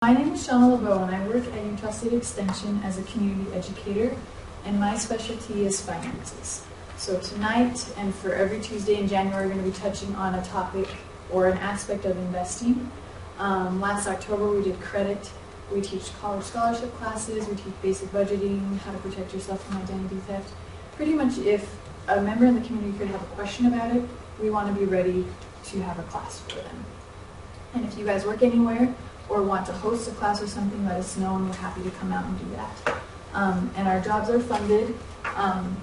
My name is Shauna LeBeau and I work at Utah State Extension as a community educator, and my specialty is finances. So tonight and for every Tuesday in January, we're going to be touching on a topic or an aspect of investing. Last October we did credit. We teach college scholarship classes, we teach basic budgeting, how to protect yourself from identity theft. Pretty much if a member in the community could have a question about it, we want to be ready to have a class for them. And if you guys work anywhere or want to host a class or something, let us know and we're happy to come out and do that. And our jobs are funded.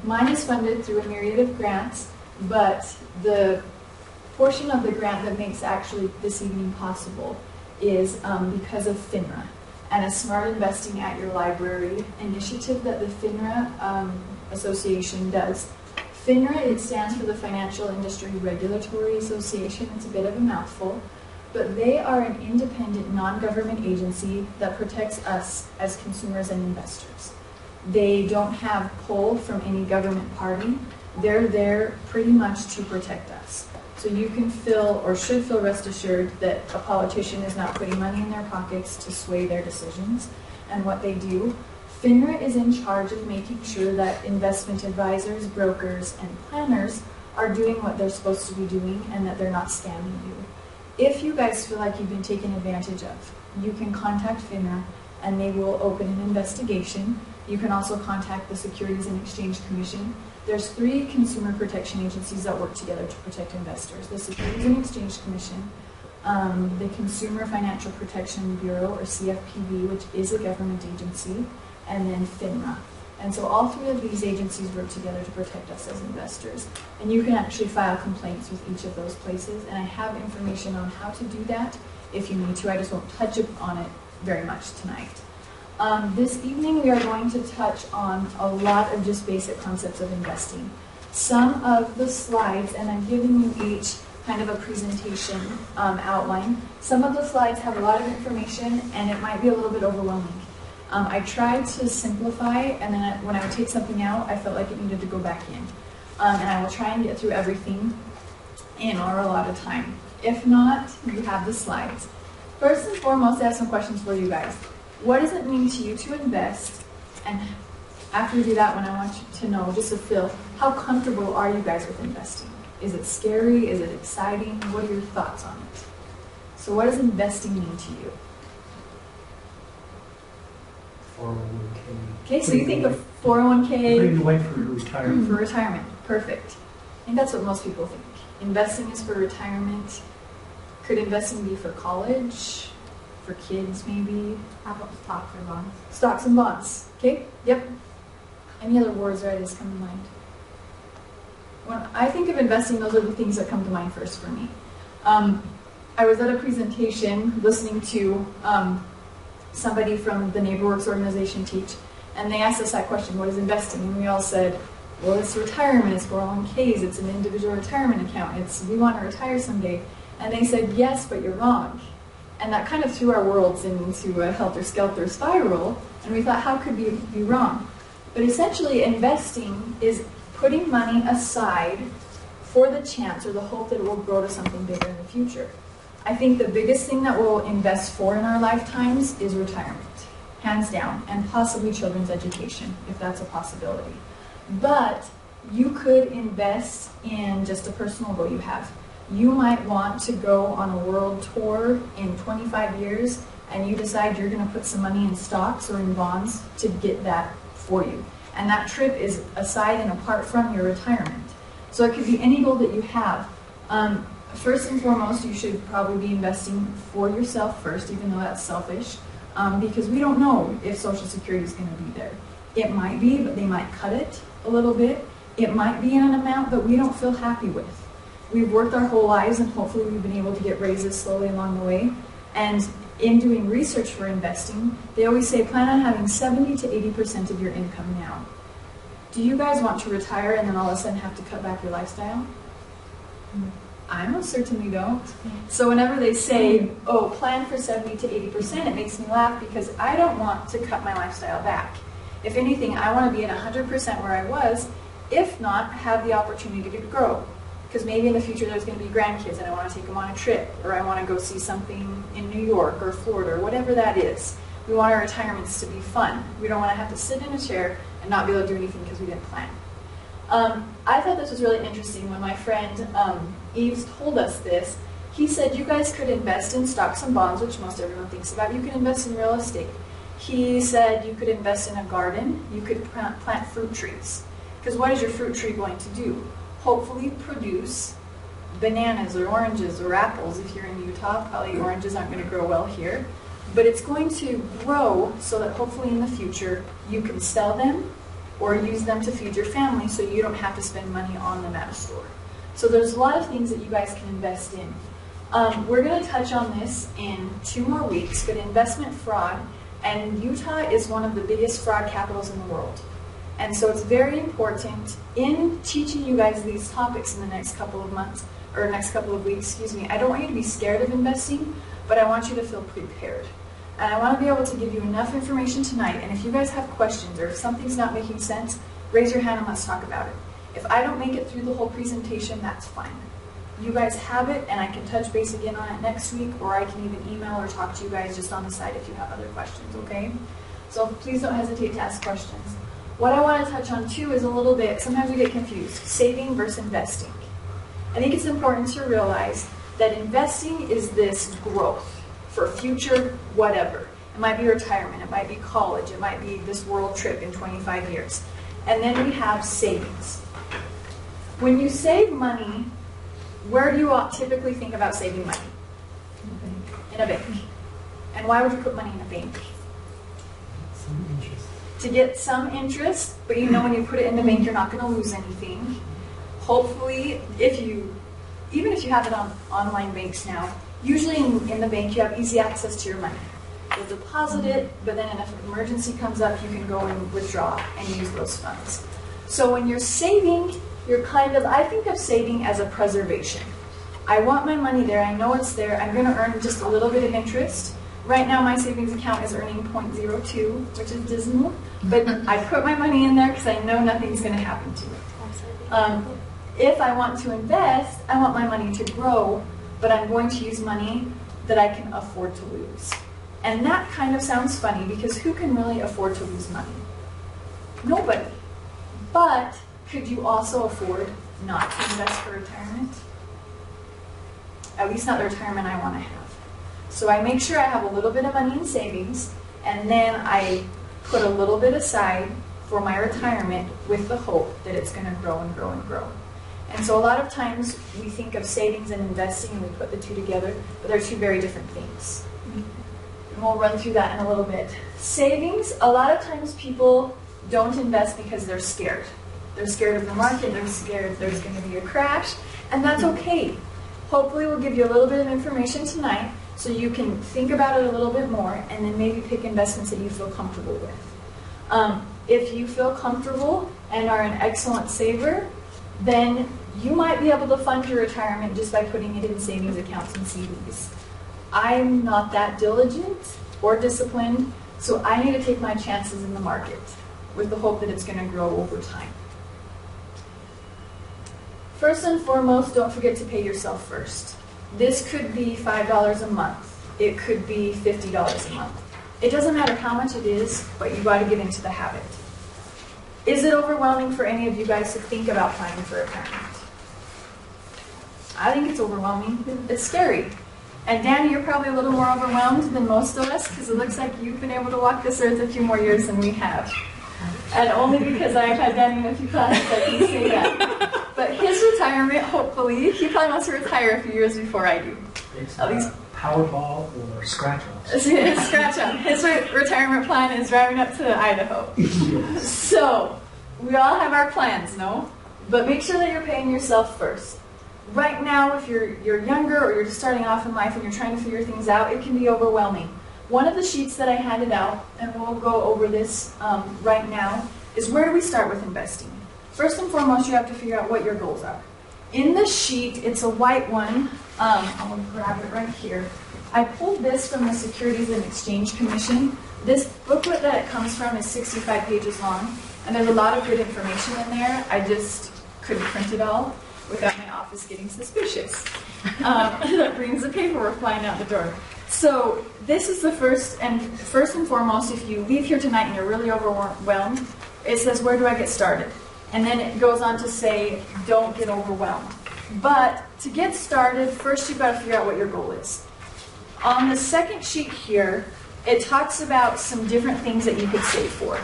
Mine is funded through a myriad of grants, but the portion of the grant that makes actually this evening possible is because of FINRA and a Smart Investing at Your Library initiative that the FINRA Association does. FINRA, it stands for the Financial Industry Regulatory Association. It's a bit of a mouthful. But they are an independent, non-government agency that protects us as consumers and investors. They don't have pull from any government party. They're there pretty much to protect us. So you can feel, or should feel, rest assured that a politician is not putting money in their pockets to sway their decisions and what they do. FINRA is in charge of making sure that investment advisors, brokers, and planners are doing what they're supposed to be doing and that they're not scamming you. If you guys feel like you've been taken advantage of, you can contact FINRA and they will open an investigation. You can also contact the Securities and Exchange Commission. There's 3 consumer protection agencies that work together to protect investors. The Securities and Exchange Commission, the Consumer Financial Protection Bureau, or CFPB, which is a government agency, and then FINRA. And so all 3 of these agencies work together to protect us as investors. And you can actually file complaints with each of those places. And I have information on how to do that if you need to. I just won't touch on it very much tonight. This evening we are going to touch on a lot of just basic concepts of investing. Some of the slides, and I'm giving you each kind of a presentation outline. Some of the slides have a lot of information and it might be a little bit overwhelming. I tried to simplify, and then when I would take something out, I felt like it needed to go back in. And I will try and get through everything in our allotted time. If not, you have the slides. First and foremost, I have some questions for you guys. What does it mean to you to invest? And after we do that one, I want you to know, just to feel, how comfortable are you guys with investing? Is it scary? Is it exciting? What are your thoughts on it? So what does investing mean to you? 401k. Okay, so you think of 401k. Putting away for retirement. For retirement, perfect. I think that's what most people think. Investing is for retirement. Could investing be for college? For kids, maybe? How about stocks or bonds? Stocks and bonds. Okay, yep. Any other words or ideas come to mind? When I think of investing, those are the things that come to mind first for me. I was at a presentation listening to somebody from the NeighborWorks organization teach, and they asked us that question, what is investing? And we all said, well, it's retirement, it's 401ks, it's an individual retirement account, we want to retire someday. And they said, yes, but you're wrong. And that kind of threw our worlds into a helter-skelter spiral, and we thought, how could we be wrong? But essentially, investing is putting money aside for the chance or the hope that it will grow to something bigger in the future. I think the biggest thing that we'll invest for in our lifetimes is retirement, hands down, and possibly children's education, if that's a possibility. But you could invest in just a personal goal you have. You might want to go on a world tour in 25 years, and you decide you're going to put some money in stocks or in bonds to get that for you. And that trip is aside and apart from your retirement. So it could be any goal that you have. First and foremost, you should probably be investing for yourself first, even though that's selfish, because we don't know if Social Security is going to be there. It might be, but they might cut it a little bit. It might be in an amount that we don't feel happy with. We've worked our whole lives, and hopefully we've been able to get raises slowly along the way. And in doing research for investing, they always say plan on having 70 to 80% of your income now. Do you guys want to retire and then all of a sudden have to cut back your lifestyle? I most certainly don't. So whenever they say, oh, plan for 70 to 80%, it makes me laugh because I don't want to cut my lifestyle back. If anything, I want to be at 100% where I was, if not, have the opportunity to grow. Because maybe in the future there's going to be grandkids and I want to take them on a trip, or I want to go see something in New York or Florida or whatever that is. We want our retirements to be fun. We don't want to have to sit in a chair and not be able to do anything because we didn't plan. I thought this was really interesting when my friend Eves told us this. He said you guys could invest in stocks and bonds, which most everyone thinks about. You can invest in real estate. He said you could invest in a garden. You could plant fruit trees. Because what is your fruit tree going to do? Hopefully produce bananas or oranges or apples. If you're in Utah, probably oranges aren't going to grow well here. But it's going to grow so that hopefully in the future you can sell them or use them to feed your family so you don't have to spend money on them at a store. So there's a lot of things that you guys can invest in. We're going to touch on this in 2 more weeks, but investment fraud, and Utah is one of the biggest fraud capitals in the world. And so it's very important in teaching you guys these topics in the next couple of months, or next couple of weeks, excuse me. I don't want you to be scared of investing, but I want you to feel prepared. And I want to be able to give you enough information tonight, and if you guys have questions or if something's not making sense, raise your hand and let's talk about it. If I don't make it through the whole presentation, that's fine. You guys have it, and I can touch base again on it next week, or I can even email or talk to you guys just on the side if you have other questions, okay? So please don't hesitate to ask questions. What I want to touch on too is a little bit, sometimes we get confused, saving versus investing. I think it's important to realize that investing is this growth for future whatever. It might be retirement, it might be college, it might be this world trip in 25 years. And then we have savings. When you save money, where do you all typically think about saving money? In a bank. And why would you put money in a bank? Some interest. To get some interest, but you know when you put it in the bank, you're not going to lose anything. Hopefully, even if you have it on online banks now, usually in the bank you have easy access to your money. You'll deposit it, but then if an emergency comes up, you can go and withdraw and use those funds. So when you're saving, I think of saving as a preservation. I want my money there, I know it's there, I'm going to earn just a little bit of interest. Right now my savings account is earning 0.02, which is dismal, but I put my money in there because I know nothing's going to happen to it. If I want to invest, I want my money to grow, but I'm going to use money that I can afford to lose. And that kind of sounds funny because who can really afford to lose money? Nobody. But could you also afford not to invest for retirement? At least not the retirement I want to have. So I make sure I have a little bit of money in savings, and then I put a little bit aside for my retirement with the hope that it's going to grow and grow and grow. And so a lot of times we think of savings and investing and we put the two together, but they're two very different things. And we'll run through that in a little bit. Savings, a lot of times people don't invest because they're scared. They're scared of the market, they're scared there's going to be a crash, and that's okay. Hopefully we'll give you a little bit of information tonight so you can think about it a little bit more and then maybe pick investments that you feel comfortable with. If you feel comfortable and are an excellent saver, then you might be able to fund your retirement just by putting it in savings accounts and CDs. I'm not that diligent or disciplined, so I need to take my chances in the market with the hope that it's going to grow over time. First and foremost, don't forget to pay yourself first. This could be $5 a month. It could be $50 a month. It doesn't matter how much it is, but you've got to get into the habit. Is it overwhelming for any of you guys to think about planning for retirement? I think it's overwhelming. It's scary. And Danny, you're probably a little more overwhelmed than most of us because it looks like you've been able to walk this earth a few more years than we have. And only because I've had Danny in a few classes I can say that. But his retirement, hopefully, he probably wants to retire a few years before I do. It's At least Powerball or scratch-offs. Scratch-off. His retirement plan is driving up to Idaho. Yes. So, we all have our plans, no? But make sure that you're paying yourself first. Right now, if you're younger or you're just starting off in life and you're trying to figure things out, it can be overwhelming. One of the sheets that I handed out, and we'll go over this right now, is where do we start with investing? First and foremost, you have to figure out what your goals are. In the sheet, it's a white one. I'm going to grab it right here. I pulled this from the Securities and Exchange Commission. This booklet that it comes from is 65 pages long, and there's a lot of good information in there. I just couldn't print it all. without my office getting suspicious. That brings the paperwork flying out the door. So this is the first and foremost, if you leave here tonight and you're really overwhelmed, it says, where do I get started? And then it goes on to say, don't get overwhelmed. But to get started, first you've got to figure out what your goal is. On the second sheet here, it talks about some different things that you could save for.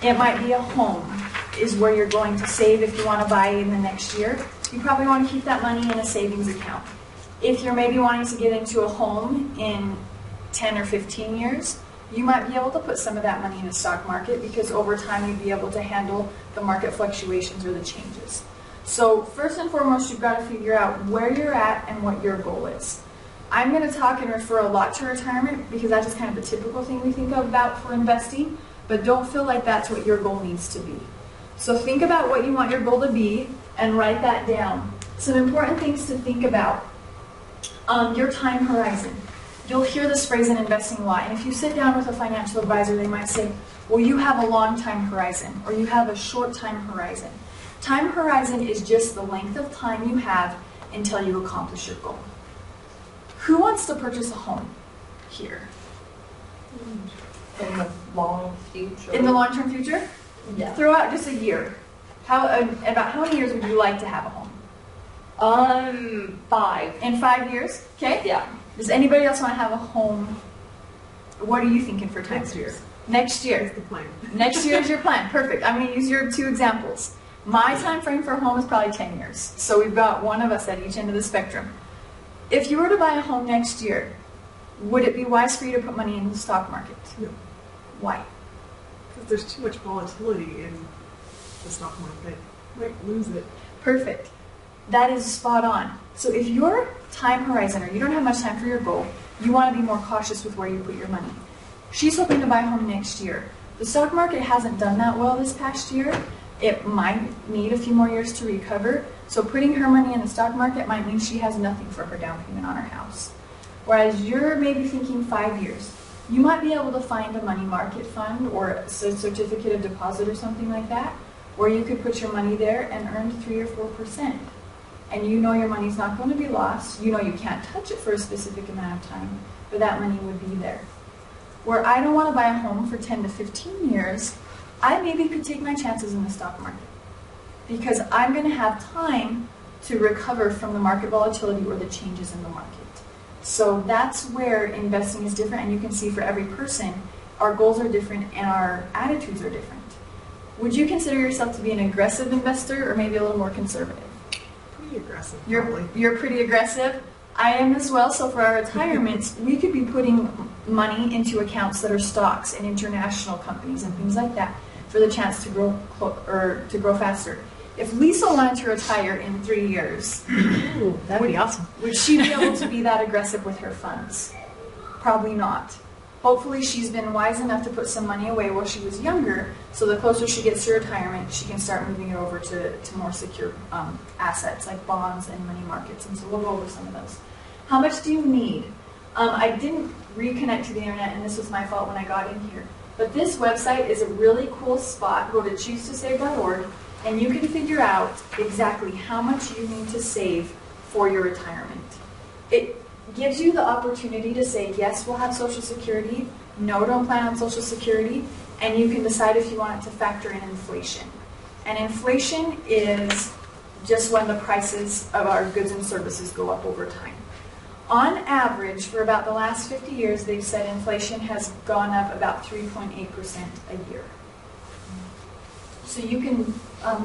It might be a home is where you're going to save if you want to buy in the next year. You probably want to keep that money in a savings account. If you're maybe wanting to get into a home in 10 or 15 years, you might be able to put some of that money in the stock market because over time you'd be able to handle the market fluctuations or the changes. So first and foremost, you've got to figure out where you're at and what your goal is. I'm going to talk and refer a lot to retirement because that's just kind of the typical thing we think about for investing, but don't feel like that's what your goal needs to be. So think about what you want your goal to be and write that down. Some important things to think about. Your time horizon. You'll hear this phrase in investing a lot, and if you sit down with a financial advisor, they might say, well, you have a long time horizon, or you have a short time horizon. Time horizon is just the length of time you have until you accomplish your goal. Who wants to purchase a home here? In the long future. In the long-term future? Yeah. Throw out just a year. About how many years would you like to have a home? 5. In 5 years? Okay. Yeah. Does anybody else want to have a home? What are you thinking for time? Next year. Next year. That's the plan. Next year is your plan. Perfect. I'm going to use your 2 examples. My time frame for a home is probably 10 years. So we've got one of us at each end of the spectrum. If you were to buy a home next year, would it be wise for you to put money in the stock market? No. Why? Because there's too much volatility in the stock market. You might lose it. Perfect. That is spot on. So if your time horizon, or you don't have much time for your goal, you want to be more cautious with where you put your money. She's hoping to buy a home next year. The stock market hasn't done that well this past year. It might need a few more years to recover. So putting her money in the stock market might mean she has nothing for her down payment on her house. Whereas you're maybe thinking 5 years. You might be able to find a money market fund or a certificate of deposit or something like that, where you could put your money there and earn 3 or 4%. And you know your money's not going to be lost. You know you can't touch it for a specific amount of time, but that money would be there. Where I don't want to buy a home for 10 to 15 years, I maybe could take my chances in the stock market because I'm going to have time to recover from the market volatility or the changes in the market. So that's where investing is different, and you can see for every person, our goals are different and our attitudes are different. Would you consider yourself to be an aggressive investor or maybe a little more conservative? Pretty aggressive, probably. You're pretty aggressive. I am as well. So for our retirements, we could be putting money into accounts that are stocks and international companies and things like that for the chance to grow faster. If Lisa wanted to retire in 3 years, Ooh, that'd be awesome. would she be able to be that aggressive with her funds? Probably not. Hopefully she's been wise enough to put some money away while she was younger, so the closer she gets to retirement, she can start moving it over to more secure assets like bonds and money markets, and so we'll go over some of those. How much do you need? I didn't reconnect to the internet, and this was my fault when I got in here, but this website is a really cool spot. Go to choosetosave.org, and you can figure out exactly how much you need to save for your retirement. It gives you the opportunity to say, yes, we'll have Social Security, no, don't plan on Social Security, and you can decide if you want it to factor in inflation. And inflation is just when the prices of our goods and services go up over time. On average, for about the last 50 years, they've said inflation has gone up about 3.8% a year. So you can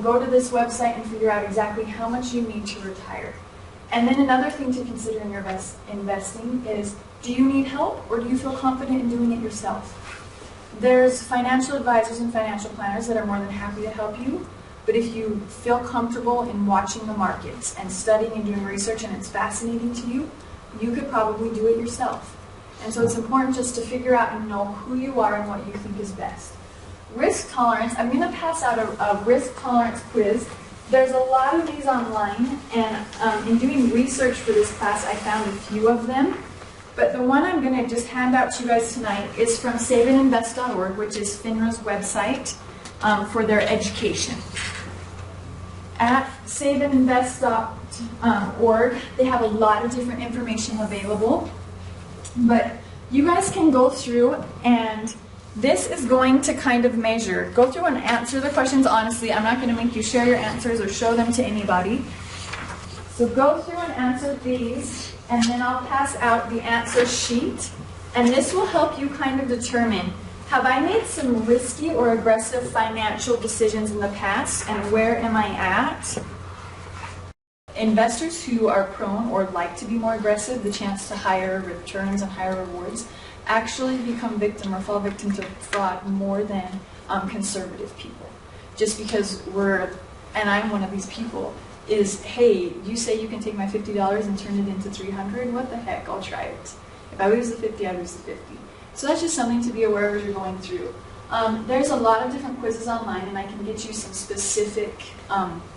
go to this website and figure out exactly how much you need to retire. And then another thing to consider in your investing is, do you need help or do you feel confident in doing it yourself? There's financial advisors and financial planners that are more than happy to help you, but if you feel comfortable in watching the markets and studying and doing research and it's fascinating to you, you could probably do it yourself. And so it's important just to figure out and know who you are and what you think is best. Risk tolerance, I'm going to pass out a risk tolerance quiz. There's a lot of these online, and in doing research for this class, I found a few of them. But the one I'm going to just hand out to you guys tonight is from saveandinvest.org, which is FINRA's website for their education. at saveandinvest.org, they have a lot of different information available. But you guys can go through, and this is going to kind of measure. Go through and answer the questions honestly. I'm not going to make you share your answers or show them to anybody. So go through and answer these, and then I'll pass out the answer sheet. And this will help you kind of determine, have I made some risky or aggressive financial decisions in the past, and where am I at? Investors who are prone or like to be more aggressive, the chance to higher returns and higher rewards, actually become victim or fall victim to fraud more than conservative people. Just because and I'm one of these people, is, hey, you say you can take my $50 and turn it into $300, what the heck, I'll try it. If I lose the 50, I lose the 50. So that's just something to be aware of as you're going through. There's a lot of different quizzes online, and I can get you some specific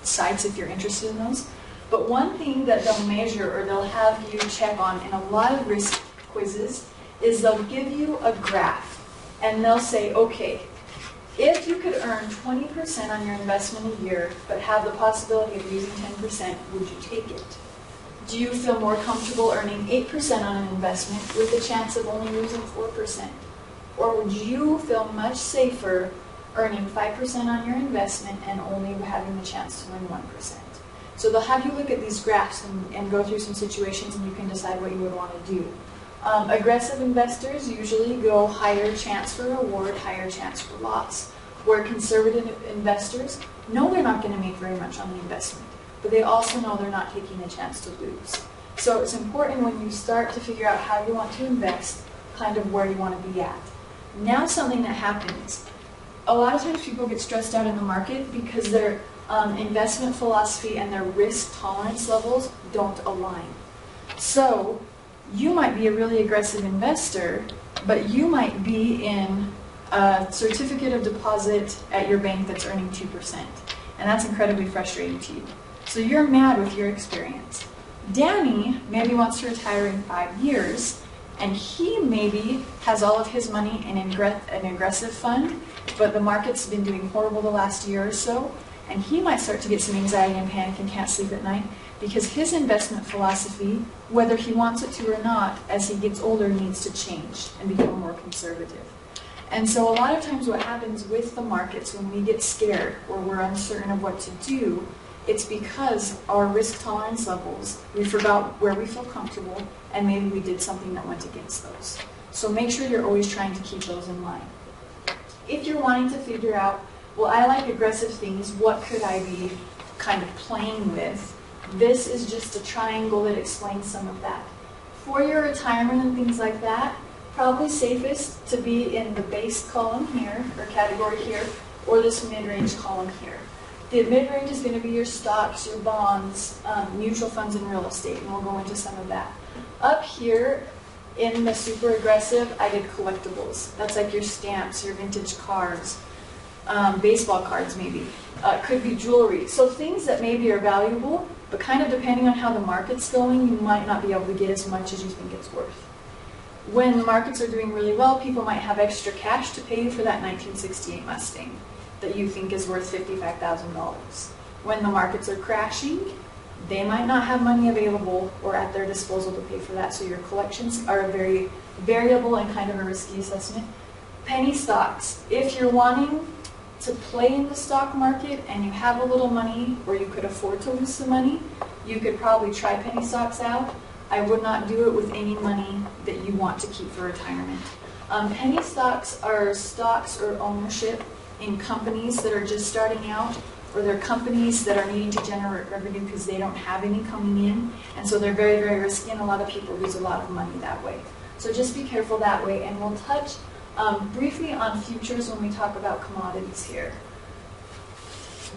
sites if you're interested in those. But one thing that they'll measure or they'll have you check on in a lot of risk quizzes is they'll give you a graph, and they'll say, okay, if you could earn 20% on your investment a year, but have the possibility of losing 10%, would you take it? Do you feel more comfortable earning 8% on an investment with the chance of only losing 4%? Or would you feel much safer earning 5% on your investment and only having the chance to win 1%? So they'll have you look at these graphs and go through some situations, and you can decide what you would want to do. Aggressive investors usually go higher chance for reward, higher chance for loss. Where conservative investors know they're not going to make very much on the investment, but they also know they're not taking a chance to lose. So it's important when you start to figure out how you want to invest, kind of where you want to be at. Now something that happens, a lot of times people get stressed out in the market because their investment philosophy and their risk tolerance levels don't align. So you might be a really aggressive investor, but you might be in a certificate of deposit at your bank that's earning 2%. And that's incredibly frustrating to you. So you're mad with your experience. Danny maybe wants to retire in 5 years, and he maybe has all of his money in an aggressive fund, but the market's been doing horrible the last year or so, and he might start to get some anxiety and panic and can't sleep at night because his investment philosophy, whether he wants it to or not, as he gets older, needs to change and become more conservative. And so a lot of times what happens with the markets when we get scared or we're uncertain of what to do, it's because our risk tolerance levels, we forgot where we feel comfortable, and maybe we did something that went against those. So make sure you're always trying to keep those in mind. If you're wanting to figure out, well, I like aggressive things, what could I be kind of playing with? This is just a triangle that explains some of that. For your retirement and things like that, probably safest to be in the base column here, or category here, or this mid-range column here. The mid-range is going to be your stocks, your bonds, mutual funds, and real estate, and we'll go into some of that. Up here, in the super aggressive, I did collectibles. That's like your stamps, your vintage cards, baseball cards maybe. Could be jewelry. So things that maybe are valuable, but kind of depending on how the market's going, you might not be able to get as much as you think it's worth. When the markets are doing really well, people might have extra cash to pay you for that 1968 Mustang that you think is worth $55,000. When the markets are crashing, they might not have money available or at their disposal to pay for that. So your collections are a very variable and kind of a risky assessment. Penny stocks. If you're wanting to play in the stock market and you have a little money or you could afford to lose some money, you could probably try penny stocks out. I would not do it with any money that you want to keep for retirement. Penny stocks are stocks or ownership in companies that are just starting out, or they're companies that are needing to generate revenue because they don't have any coming in, and so they're very, very risky, and a lot of people lose a lot of money that way. So just be careful that way, and we'll touch briefly on futures when we talk about commodities here.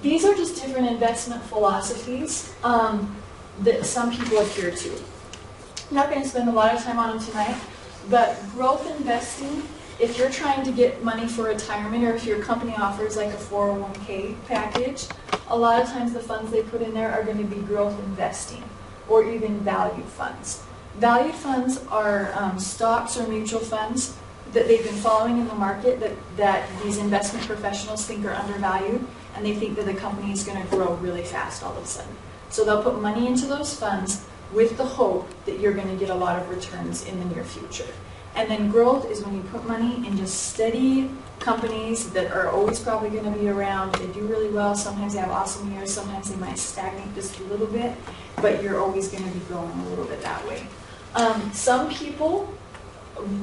These are just different investment philosophies that some people adhere to. I'm not going to spend a lot of time on them tonight, but growth investing, if you're trying to get money for retirement, or if your company offers like a 401k package, a lot of times the funds they put in there are going to be growth investing or even value funds. Value funds are stocks or mutual funds that they've been following in the market that these investment professionals think are undervalued, and they think that the company is going to grow really fast all of a sudden. So they'll put money into those funds with the hope that you're going to get a lot of returns in the near future. And then growth is when you put money in just steady companies that are always probably going to be around. They do really well. Sometimes they have awesome years. Sometimes they might stagnate just a little bit, but you're always going to be growing a little bit that way. Some people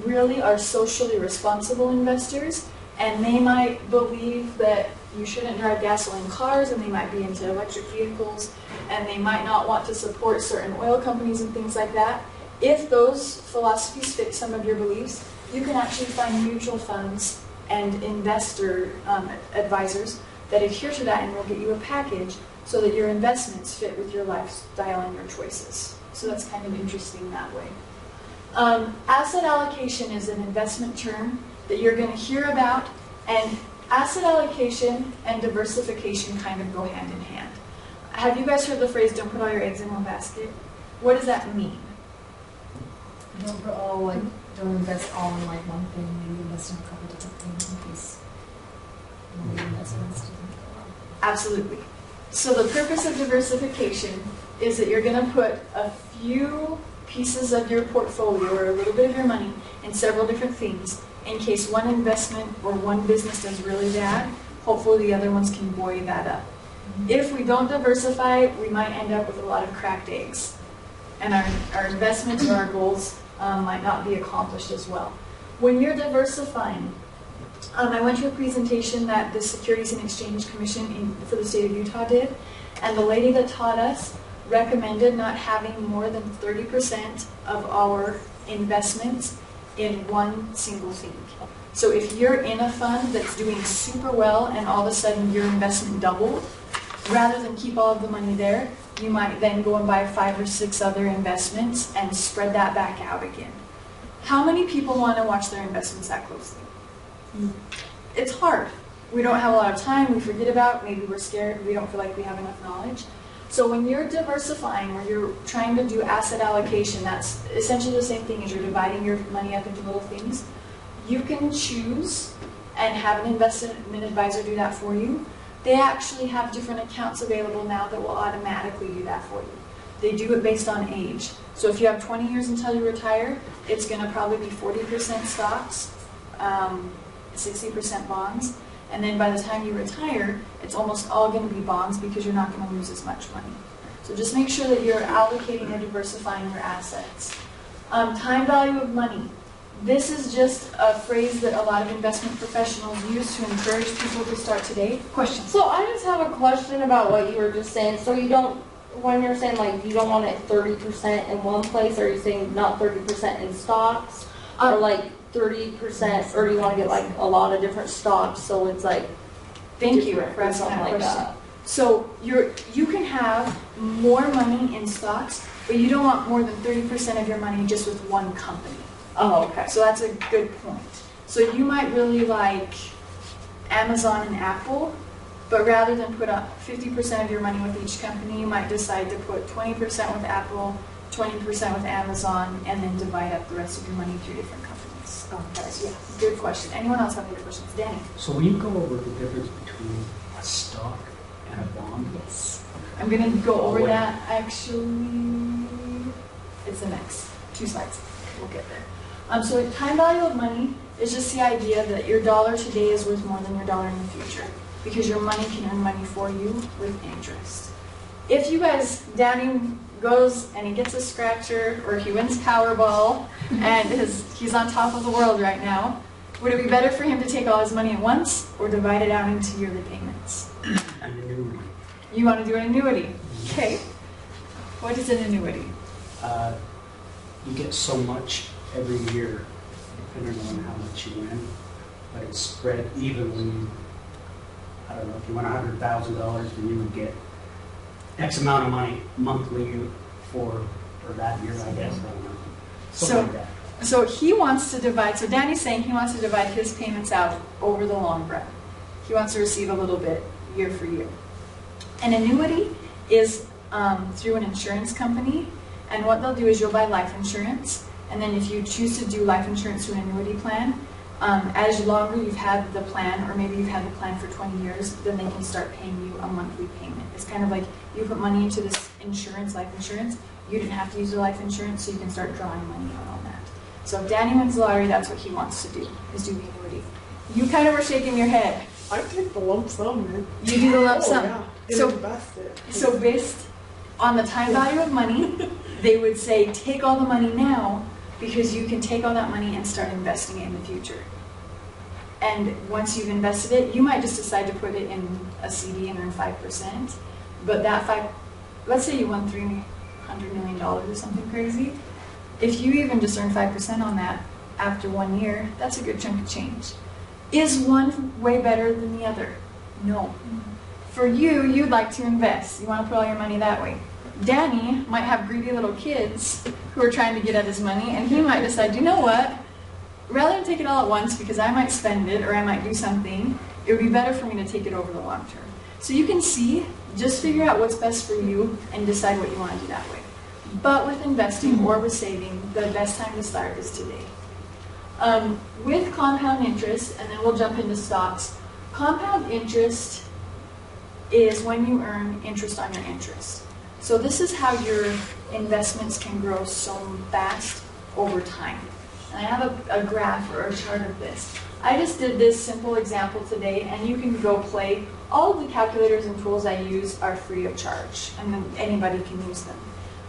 really are socially responsible investors, and they might believe that you shouldn't drive gasoline cars, and they might be into electric vehicles, and they might not want to support certain oil companies and things like that. If those philosophies fit some of your beliefs, you can actually find mutual funds and investor advisors that adhere to that and will get you a package so that your investments fit with your lifestyle and your choices. So that's kind of interesting that way. Asset allocation is an investment term that you're going to hear about, and asset allocation and diversification kind of go hand in hand. Have you guys heard the phrase, don't put all your eggs in one basket? What does that mean? Don't invest all in like one thing, maybe invest in a couple different things in case one of the investments doesn't go well. Absolutely. So the purpose of diversification is that you're going to put a few pieces of your portfolio or a little bit of your money in several different things in case one investment or one business does really bad. Hopefully the other ones can buoy that up. If we don't diversify, we might end up with a lot of cracked eggs, and our investments or our goals might not be accomplished as well. When you're diversifying, I went to a presentation that the Securities and Exchange Commission for the state of Utah did, and the lady that taught us recommended not having more than 30% of our investments in one single thing. So if you're in a fund that's doing super well and all of a sudden your investment doubled, rather than keep all of the money there, you might then go and buy 5 or 6 other investments and spread that back out again. How many people want to watch their investments that closely? It's hard. We don't have a lot of time, we forget about, maybe we're scared, we don't feel like we have enough knowledge. So when you're diversifying or you're trying to do asset allocation, that's essentially the same thing as you're dividing your money up into little things. You can choose and have an investment advisor do that for you. They actually have different accounts available now that will automatically do that for you. They do it based on age. So if you have 20 years until you retire, it's going to probably be 40% stocks, 60% bonds, and then by the time you retire, it's almost all going to be bonds because you're not going to lose as much money. So just make sure that you're allocating or diversifying your assets. Time value of money. This is just a phrase that a lot of investment professionals use to encourage people to start today. Questions? So I just have a question about what you were just saying. So you don't, when you're saying like you don't want it 30% in one place, are you saying not 30% in stocks? Or like 30%, or do you want to get like a lot of different stocks so it's like Thank you for asking that question. So you can have more money in stocks, but you don't want more than 30% of your money just with one company. Oh, okay. So that's a good point. So you might really like Amazon and Apple, but rather than put up 50% of your money with each company, you might decide to put 20% with Apple, 20% with Amazon, and then divide up the rest of your money through different companies. Okay, so yeah, good question. Anyone else have any questions? Danny? So will you go over the difference between a stock and a bond? Yes. I'm going to go over that actually. It's the next 2 slides. We'll get there. So time value of money is just the idea that your dollar today is worth more than your dollar in the future because your money can earn money for you with interest. If you guys, Danny goes and he gets a scratcher or he wins Powerball and he's on top of the world right now, would it be better for him to take all his money at once or divide it out into yearly payments? An annuity. You want to do an annuity? Okay. What is an annuity? You get so much every year, depending on how much you win, but it's spread evenly. I don't know, if you won $100,000, then you would get X amount of money monthly for that year, I guess. I don't know. Something like that. So he wants to divide, so Danny's saying he wants to divide his payments out over the long run. He wants to receive a little bit year for year. An annuity is through an insurance company, and what they'll do is you'll buy life insurance, and then if you choose to do life insurance through an annuity plan, As longer you've had the plan, or maybe you've had the plan for 20 years, then they can start paying you a monthly payment. It's kind of like you put money into this insurance, life insurance. You didn't have to use the life insurance, so you can start drawing money out on that. So if Danny wins the lottery, that's what he wants to do, is do the annuity. You kind of were shaking your head. I take the lump sum, man. You do the lump sum. Yeah. And So- invest it. So based on the time value of money, they would say take all the money now because you can take all that money and start investing it in the future. And once you've invested it, you might just decide to put it in a CD and earn 5%. But that let's say you won $300 million or something crazy. If you even just earn 5% on that after 1 year, that's a good chunk of change. Is one way better than the other? No. For you, you'd like to invest. You want to put all your money that way. Danny might have greedy little kids who are trying to get at his money, and he might decide, you know what? Rather than take it all at once because I might spend it or I might do something, it would be better for me to take it over the long term. So you can see, just figure out what's best for you and decide what you want to do that way. But with investing or with saving, the best time to start is today. With compound interest, and then we'll jump into stocks, compound interest is when you earn interest on your interest. So this is how your investments can grow so fast over time. And I have a graph or a chart of this. I just did this simple example today, and you can go play. All of the calculators and tools I use are free of charge, and then anybody can use them.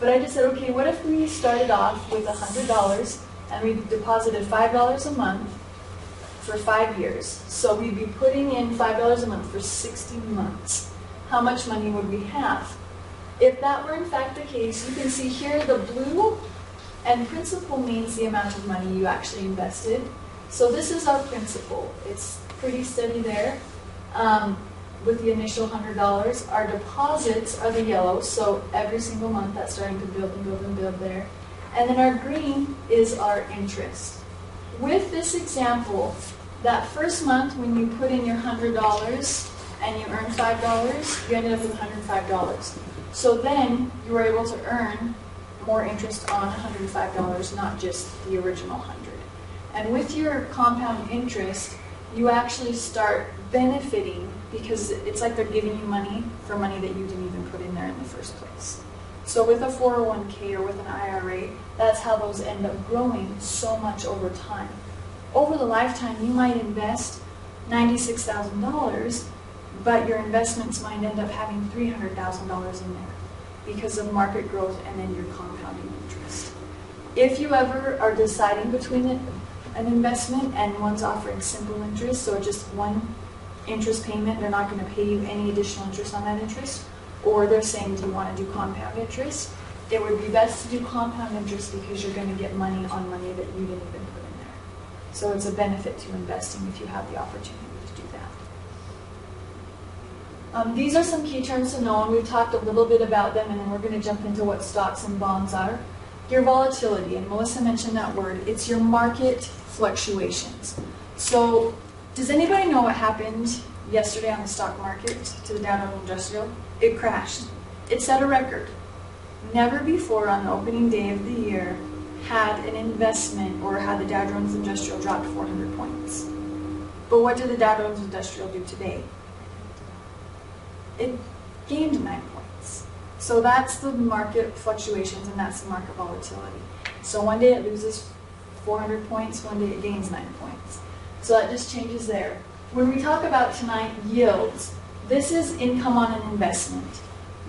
But I just said, okay, what if we started off with $100 and we deposited $5 a month for 5 years? So we'd be putting in $5 a month for 60 months. How much money would we have? If that were in fact the case, you can see here the blue and principal means the amount of money you actually invested. So this is our principal. It's pretty steady there with the initial $100. Our deposits are the yellow, so every single month that's starting to build and build and build there. And then our green is our interest. With this example, that first month when you put in your $100 and you earn $5, you ended up with $105. So then you were able to earn more interest on $105, not just the original 100. And with your compound interest, you actually start benefiting because it's like they're giving you money for money that you didn't even put in there in the first place. So with a 401k or with an IRA, that's how those end up growing so much over time. Over the lifetime, you might invest $96,000, but your investments might end up having $300,000 in there because of market growth and then your compounding interest. If you ever are deciding between an investment and one's offering simple interest, so just one interest payment, they're not going to pay you any additional interest on that interest, or they're saying, do you want to do compound interest? It would be best to do compound interest because you're going to get money on money that you didn't even put in there. So it's a benefit to investing if you have the opportunity to do that. These are some key terms to know, and we've talked a little bit about them, and then we're going to jump into what stocks and bonds are. Your volatility, and Melissa mentioned that word, it's your market fluctuations. So does anybody know what happened yesterday on the stock market to the Dow Jones Industrial? It crashed. It set a record. Never before on the opening day of the year had an investment or had the Dow Jones Industrial dropped 400 points. But what did the Dow Jones Industrial do today? It gained 9 points. So that's the market fluctuations and that's the market volatility. So one day it loses 400 points, one day it gains 9 points. So that just changes there. When we talk about tonight yields, this is income on an investment.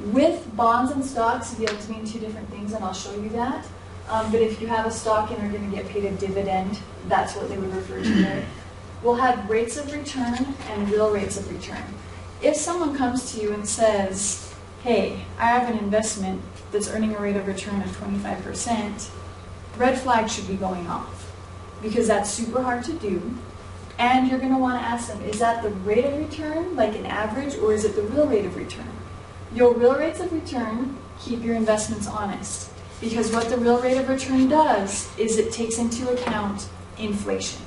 With bonds and stocks, yields mean two different things, and I'll show you that. But if you have a stock and are going to get paid a dividend, that's what they would refer to there. We'll have rates of return and real rates of return. If someone comes to you and says, hey, I have an investment that's earning a rate of return of 25%, red flag should be going off because that's super hard to do. And you're going to want to ask them, is that the rate of return, like an average, or is it the real rate of return? Your real rates of return keep your investments honest because what the real rate of return does is it takes into account inflation.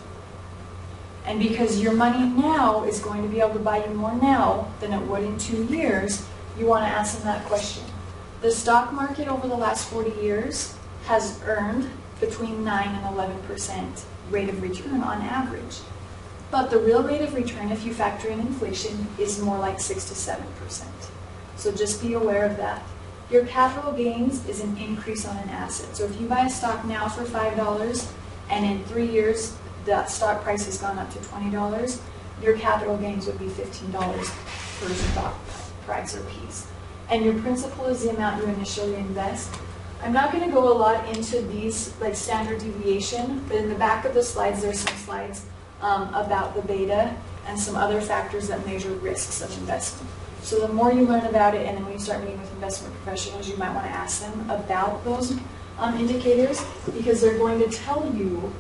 And because your money now is going to be able to buy you more now than it would in 2 years, you want to ask them that question. The stock market over the last 40 years has earned between 9 and 11% rate of return on average. But the real rate of return, if you factor in inflation, is more like 6 to 7%. So just be aware of that. Your capital gains is an increase on an asset. So if you buy a stock now for $5 and in 3 years that stock price has gone up to $20, your capital gains would be $15 per stock price or piece. And your principal is the amount you initially invest. I'm not going to go a lot into these like standard deviation, but in the back of the slides there's some slides about the beta and some other factors that measure risks of investment. So the more you learn about it, and then when you start meeting with investment professionals, you might want to ask them about those indicators, because they're going to tell you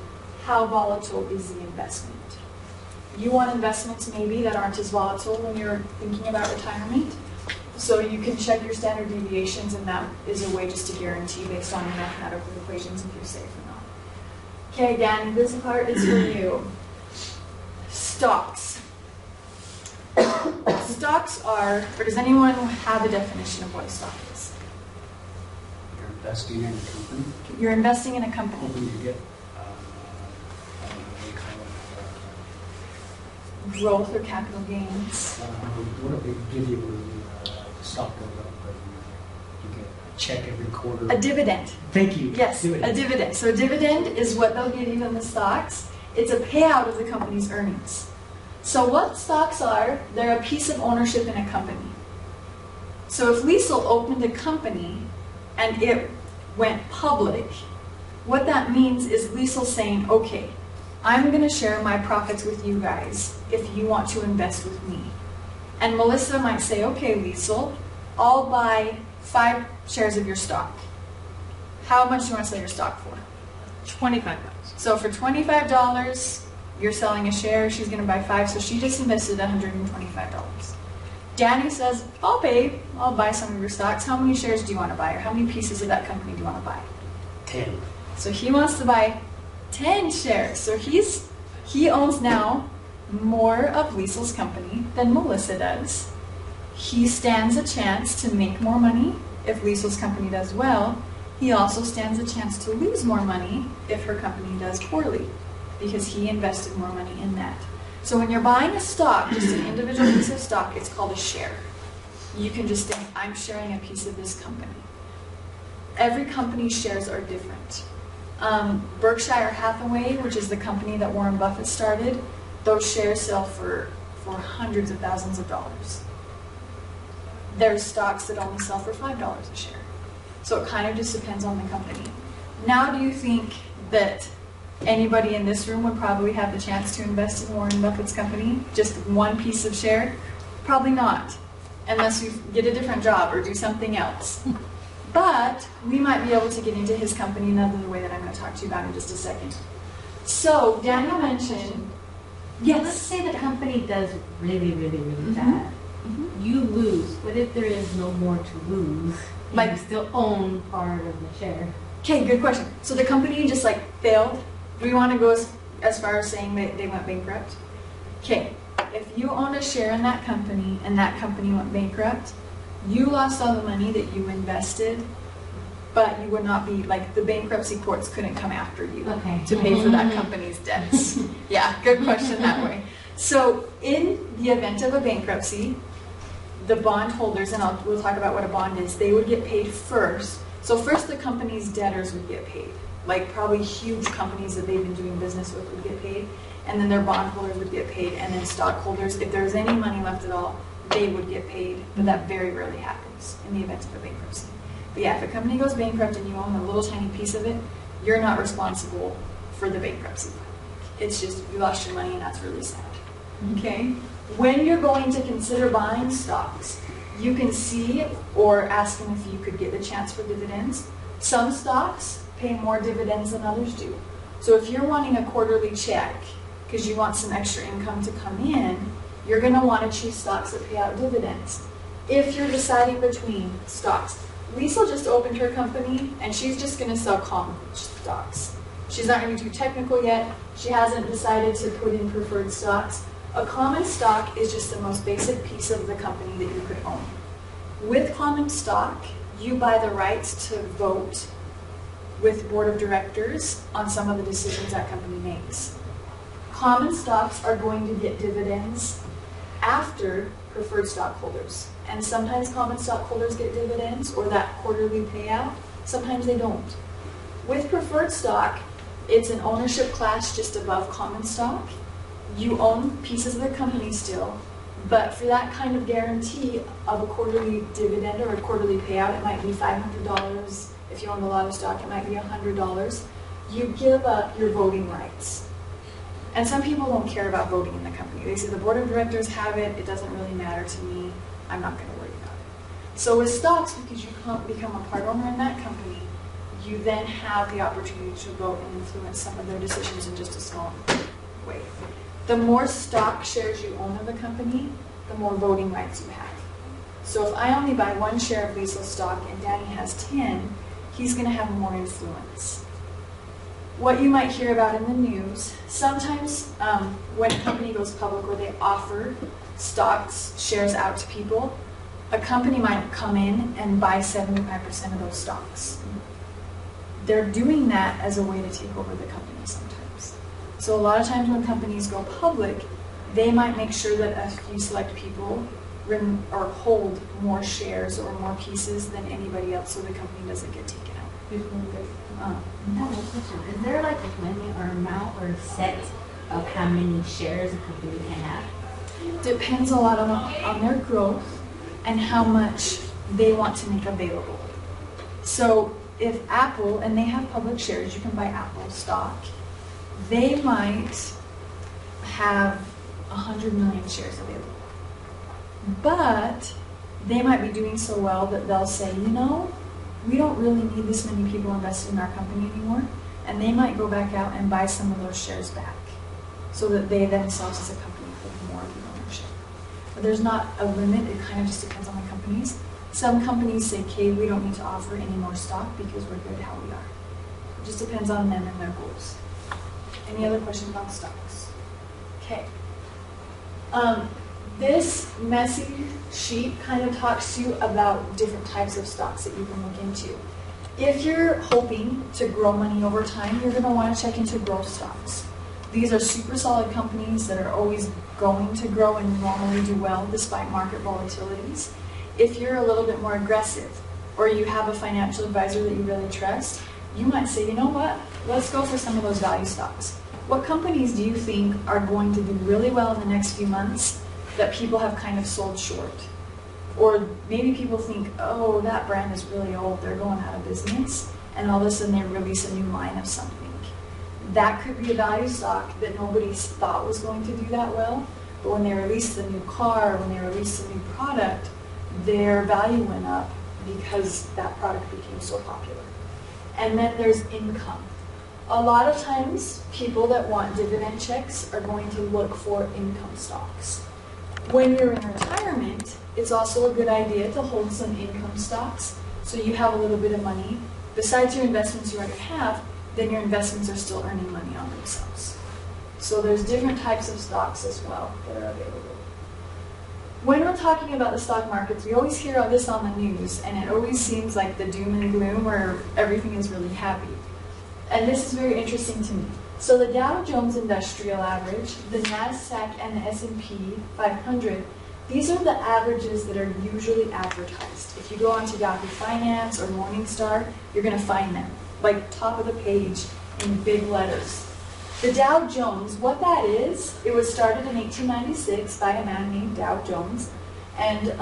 how volatile is the investment. You want investments maybe that aren't as volatile when you're thinking about retirement. So you can check your standard deviations, and that is a way just to guarantee based on your mathematical equations if you're safe or not. Okay, Danny, this part is for you. Stocks. Stocks are, or does anyone have a definition of what a stock is? You're investing in a company, You're investing in a company. hoping to get, I don't know what you call it, Growth or capital gains. what do they give you when the stock goes up, but you get a check every quarter? A dividend. Thank you. Yes, a dividend. So a dividend is what they'll give you in the stocks. It's a payout of the company's earnings. So what stocks are, they're a piece of ownership in a company. So if Liesl opened a company and it went public, what that means is Liesl saying, okay, I'm going to share my profits with you guys if you want to invest with me. And Melissa might say, okay, Liesl, I'll buy 5 shares of your stock. How much do you want to sell your stock for? $25. So for $25, you're selling a share, she's going to buy 5, so she just invested $125. Danny says, I'll buy some of your stocks. How many shares do you want to buy, or how many pieces of that company do you want to buy? 10. So he wants to buy 10 shares. So he owns now more of Liesl's company than Melissa does. He stands a chance to make more money if Liesl's company does well. He also stands a chance to lose more money if her company does poorly, because he invested more money in that. So when you're buying a stock, just an individual piece of stock, it's called a share. You can just think, I'm sharing a piece of this company. Every company's shares are different. Berkshire Hathaway, which is the company that Warren Buffett started, those shares sell for hundreds of thousands of dollars. There's stocks that only sell for $5 a share. So it kind of just depends on the company. Now, do you think that anybody in this room would probably have the chance to invest in Warren Buffett's company? Just one piece of share? Probably not, unless you get a different job or do something else. But we might be able to get into his company another way that I'm going to talk to you about in just a second. So Daniel mentioned, Yeah, let's say the company does really, really, really bad. You lose, but if there is no more to lose, Like- you still own part of the share. okay, good question. So the company just like failed. Do we want to go as far as saying that they went bankrupt? Okay, if you own a share in that company and that company went bankrupt, you lost all the money that you invested, but you would not be, like, the bankruptcy courts couldn't come after you to pay for that company's debts. Yeah, good question that way. So in the event of a bankruptcy, the bondholders, and we'll talk about what a bond is, they would get paid first. So first the company's debtors would get paid. Like probably huge companies that they've been doing business with would get paid. And then their bondholders would get paid. And then stockholders, if there's any money left at all, they would get paid. But that very rarely happens in the event of a bankruptcy. But yeah, if a company goes bankrupt and you own a little tiny piece of it, you're not responsible for the bankruptcy. It's just you lost your money, and that's really sad. Okay? When you're going to consider buying stocks, you can see or ask them if you could get the chance for dividends. Some stocks pay more dividends than others do. So if you're wanting a quarterly check because you want some extra income to come in, you're going to want to choose stocks that pay out dividends. If you're deciding between stocks, Liesl just opened her company and she's just going to sell common stocks. She's not going to be too technical yet. She hasn't decided to put in preferred stocks. A common stock is just the most basic piece of the company that you could own. With common stock, you buy the rights to vote with board of directors on some of the decisions that company makes. Common stocks are going to get dividends after preferred stockholders. And sometimes common stockholders get dividends or that quarterly payout. Sometimes they don't. With preferred stock, it's an ownership class just above common stock. You own pieces of the company still, but for that kind of guarantee of a quarterly dividend or a quarterly payout, it might be $500. If you own a lot of stock, it might be $100. You give up your voting rights. And some people don't care about voting in the company. They say the board of directors have it, it doesn't really matter to me, I'm not going to worry about it. So with stocks, because you can't become a part owner in that company, you then have the opportunity to vote and influence some of their decisions in just a small way. The more stock shares you own of the company, the more voting rights you have. So if I only buy 1 share of Liesl stock and Danny has 10, he's going to have more influence. What you might hear about in the news, sometimes when a company goes public or they offer stocks, shares out to people, a company might come in and buy 75% of those stocks. They're doing that as a way to take over the company sometimes. So a lot of times when companies go public, they might make sure that a few select people or hold more shares or more pieces than anybody else so the company doesn't get taken out. I have a question. Is there like a limit or amount or set of how many shares a company can have? Depends a lot on their growth and how much they want to make available. So if Apple, and they have public shares, you can buy Apple stock, they might have 100 million shares available. But they might be doing so well that they'll say, you know, we don't really need this many people invested in our company anymore, and they might go back out and buy some of those shares back so that they themselves as a company hold more of the ownership. But there's not a limit, it kind of just depends on the companies. Some companies say, okay, we don't need to offer any more stock because we're good how we are. It just depends on them and their goals. Any other questions about stocks? Okay. This messy sheet kind of talks to you about different types of stocks that you can look into. If you're hoping to grow money over time, you're going to want to check into growth stocks. These are super solid companies that are always going to grow and normally do well despite market volatilities. If you're a little bit more aggressive or you have a financial advisor that you really trust, you might say, you know what, let's go for some of those value stocks. What companies do you think are going to do really well in the next few months that people have kind of sold short? Or maybe people think, oh, that brand is really old, they're going out of business, and all of a sudden they release a new line of something. That could be a value stock that nobody thought was going to do that well, but when they released the new car, when they released a new product, their value went up because that product became so popular. And then there's income. A lot of times, people that want dividend checks are going to look for income stocks. When you're in retirement, it's also a good idea to hold some income stocks so you have a little bit of money. Besides your investments you already have, then your investments are still earning money on themselves. So there's different types of stocks as well that are available. When we're talking about the stock markets, we always hear all this on the news, and it always seems like the doom and gloom where everything is really happy. And this is very interesting to me. So the Dow Jones Industrial Average, the NASDAQ, and the S&P 500, these are the averages that are usually advertised. If you go onto Yahoo Finance or Morningstar, you're going to find them, like top of the page in big letters. The Dow Jones, what that is, it was started in 1896 by a man named Dow Jones, and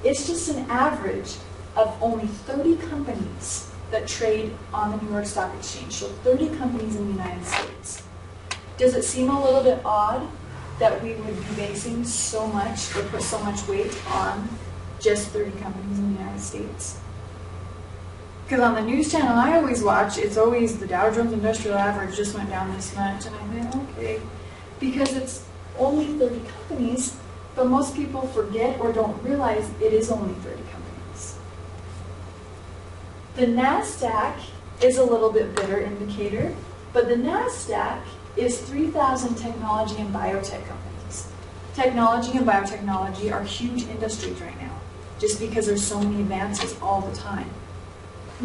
it's just an average of only 30 companies that trade on the New York Stock Exchange, so 30 companies in the United States. Does it seem a little bit odd that we would be basing so much or put so much weight on just 30 companies in the United States? Because on the news channel I always watch, it's always the Dow Jones Industrial Average just went down this much, and I think, okay, because it's only 30 companies, but most people forget or don't realize it is only 30 companies. The NASDAQ is a little bit better indicator, but the NASDAQ is 3,000 technology and biotech companies. Technology and biotechnology are huge industries right now, just because there's so many advances all the time.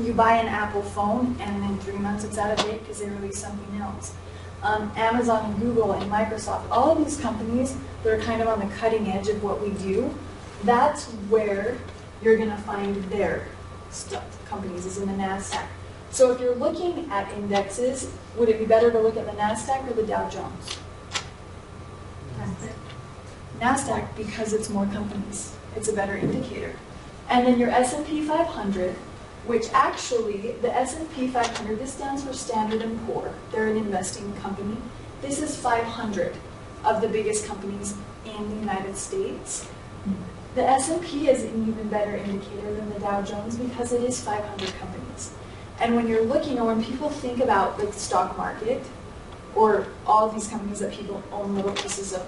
You buy an Apple phone and in 3 months it's out of date because they release something else. Amazon and Google and Microsoft, all of these companies that are kind of on the cutting edge of what we do, that's where you're going to find their companies, is in the NASDAQ. So if you're looking at indexes, would it be better to look at the NASDAQ or the Dow Jones? NASDAQ, because it's more companies. It's a better indicator. And then your S&P 500, which actually, the S&P 500, this stands for Standard & Poor. They're an investing company. This is 500 of the biggest companies in the United States. The S&P is an even better indicator than the Dow Jones because it is 500 companies. And when you're looking, or when people think about the stock market, or all of these companies that people own little pieces of,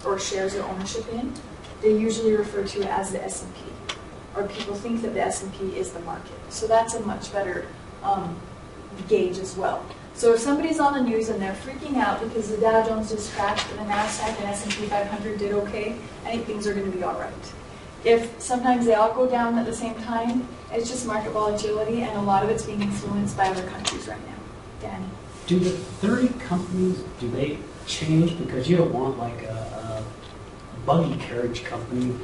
or shares or ownership in, they usually refer to it as the S&P. Or people think that the S&P is the market. So that's a much better gauge as well. So if somebody's on the news and they're freaking out because the Dow Jones just crashed and the NASDAQ and S&P 500 did okay, I think things are going to be all right. If sometimes they all go down at the same time, it's just market volatility, and a lot of it's being influenced by other countries right now. Danny? Do the 30 companies, do they change? Because you don't want like a buggy carriage company.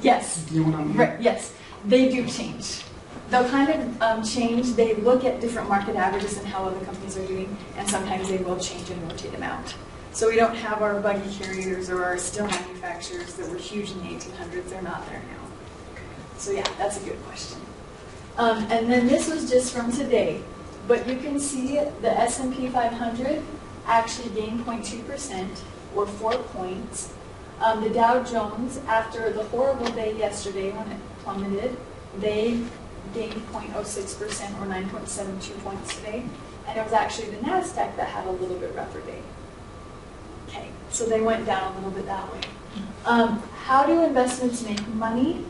Yes. You know what I mean? Right, yes, they do change. They'll kind of change. They look at different market averages and how other companies are doing, and sometimes they will change and rotate them out. So we don't have our buggy carriers or our steel manufacturers that were huge in the 1800s. They're not there now. So yeah, that's a good question. And then this was just from today, but you can see the S&P 500 actually gained 0.2% or 4 points. The Dow Jones, after the horrible day yesterday when it plummeted, they gained 0.06% or 9.72 points today. And it was actually the NASDAQ that had a little bit rougher day. Okay, so they went down a little bit that way. How do investments make money?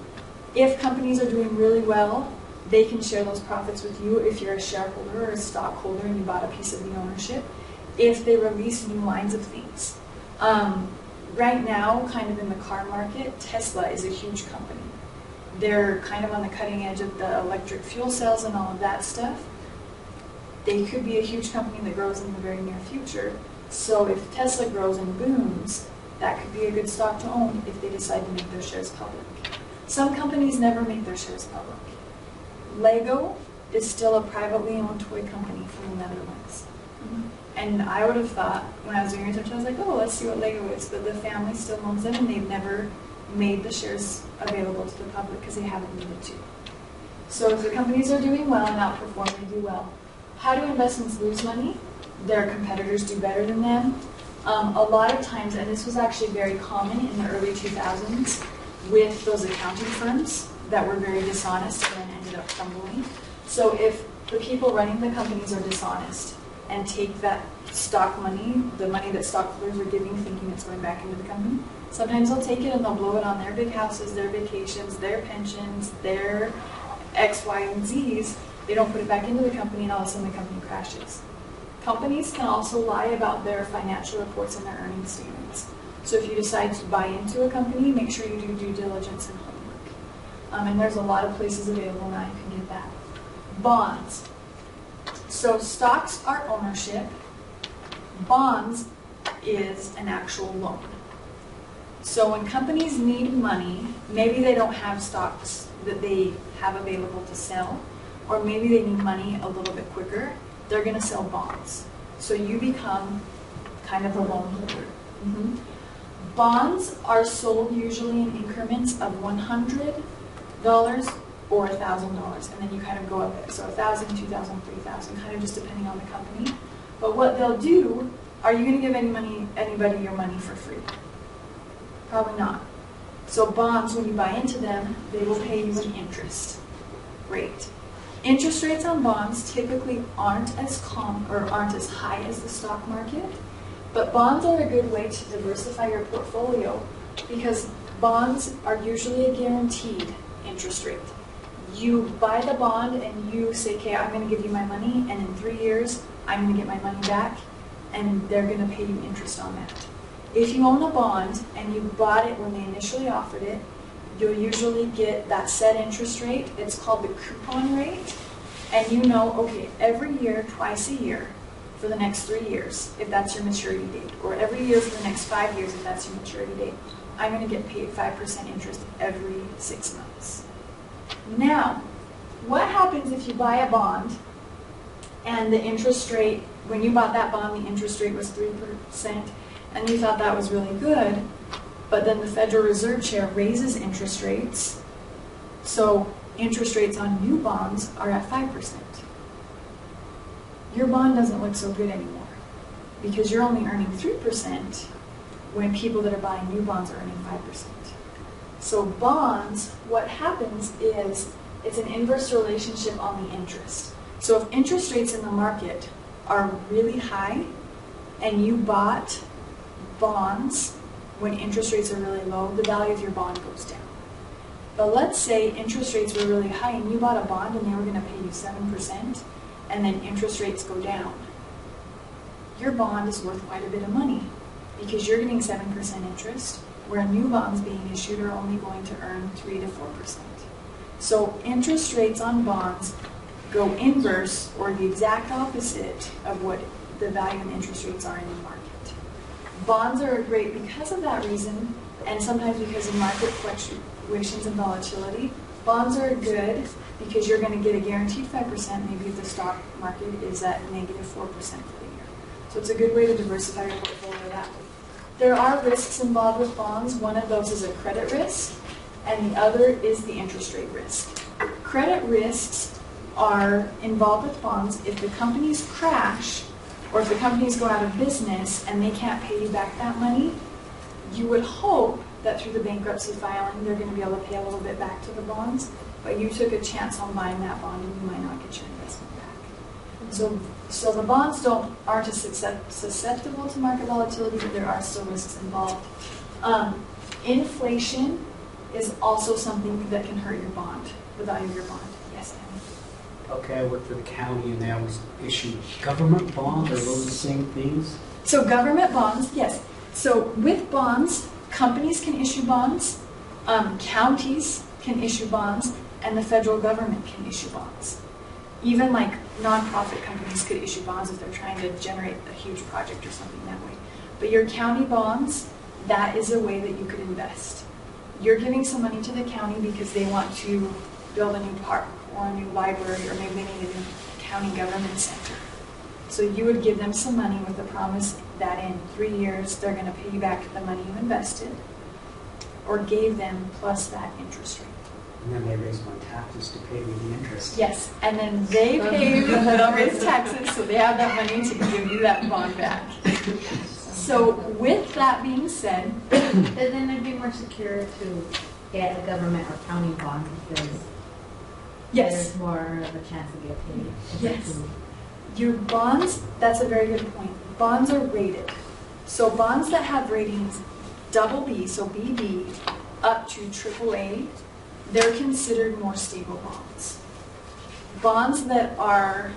If companies are doing really well, they can share those profits with you if you're a shareholder or a stockholder and you bought a piece of the ownership, if they release new lines of things. Right now, kind of in the car market, Tesla is a huge company. They're kind of on the cutting edge of the electric fuel cells and all of that stuff. They could be a huge company that grows in the very near future. So if Tesla grows and booms, that could be a good stock to own if they decide to make their shares public. Some companies never make their shares public. Lego is still a privately owned toy company from the Netherlands. And I would have thought, when I was doing research, I was like, oh, let's see what Lego is. But the family still owns them, and they've never made the shares available to the public because they haven't needed to. So if the companies are doing well and outperform, they do well. How do investments lose money? Their competitors do better than them. A lot of times, and this was actually very common in the early 2000s with those accounting firms that were very dishonest and then ended up crumbling. So if the people running the companies are dishonest and take that stock money, the money that stockholders are giving thinking it's going back into the company, sometimes they'll take it and they'll blow it on their big houses, their vacations, their pensions, their X, Y, and Z's. They don't put it back into the company, and all of a sudden the company crashes. Companies can also lie about their financial reports and their earnings statements. So if you decide to buy into a company, make sure you do due diligence and homework. And there's a lot of places available now you can get that. Bonds. So stocks are ownership. Bonds is an actual loan. So when companies need money, maybe they don't have stocks that they have available to sell, or maybe they need money a little bit quicker, they're going to sell bonds. So you become kind of a loan holder. Bonds are sold usually in increments of $100 or $1,000, and then you kind of go up there. So $1,000, $2,000, $3,000, kind of just depending on the company. But what they'll do, are you going to give anybody your money for free? Probably not. So bonds, when you buy into them, they will pay you an interest rate. Interest rates on bonds typically aren't as high as the stock market, but bonds are a good way to diversify your portfolio because bonds are usually a guaranteed interest rate. You buy the bond and you say, okay, I'm going to give you my money, and in 3 years, I'm going to get my money back, and they're going to pay you interest on that. If you own a bond and you bought it when they initially offered it, you'll usually get that set interest rate. It's called the coupon rate. and you know, okay, every year, twice a year, for the next 3 years, if that's your maturity date, or every year for the next 5 years, if that's your maturity date, I'm going to get paid 5% interest every 6 months. Now, what happens if you buy a bond and the interest rate, when you bought that bond, the interest rate was 3%, and you thought that was really good, but then the Federal Reserve Chair raises interest rates, so interest rates on new bonds are at 5%. Your bond doesn't look so good anymore because you're only earning 3% when people that are buying new bonds are earning 5%. So bonds, what happens is it's an inverse relationship on the interest. So if interest rates in the market are really high and you bought bonds when interest rates are really low, the value of your bond goes down. But let's say interest rates were really high and you bought a bond and they were going to pay you 7%, and then interest rates go down. Your bond is worth quite a bit of money because you're getting 7% interest, where new bonds being issued are only going to earn 3 to 4%. So interest rates on bonds go inverse, or the exact opposite of what the value and interest rates are in the market. Bonds are great because of that reason, and sometimes because of market fluctuations and volatility. Bonds are good because you're going to get a guaranteed 5%, maybe if the stock market is at negative 4% for the year. So it's a good way to diversify your portfolio that way. There are risks involved with bonds. One of those is a credit risk, and the other is the interest rate risk. Credit risks are involved with bonds if the companies crash, or if the companies go out of business and they can't pay you back that money. You would hope that through the bankruptcy filing, they're going to be able to pay a little bit back to the bonds, but you took a chance on buying that bond and you might not get your investment back. So the bonds aren't as susceptible to market volatility, but there are still risks involved. Inflation is also something that can hurt your bond, the value of your bond. Yes, Annie? Okay, I work for the county and they always issue government bonds. Are those the same things? So government bonds, yes. So with bonds, companies can issue bonds, counties can issue bonds, and the federal government can issue bonds. Even like nonprofit companies could issue bonds if they're trying to generate a huge project or something that way. But your county bonds, that is a way that you could invest. You're giving some money to the county because they want to build a new park or a new library, or maybe they need a new county government center. So you would give them some money with the promise that in 3 years they're going to pay you back the money you invested or gave them plus that interest rate. And then they raise my taxes to pay me the interest. Yes, and then they pay you, they'll raise taxes, so they have that money to give you that bond back. So with that being said, Then it'd be more secure to get a government or county bond because yes, there's more of a chance to get paid. yes. Your bonds, that's a very good point. Bonds are rated. So bonds that have ratings BB, so BB, up to AAA, they're considered more stable bonds. Bonds that are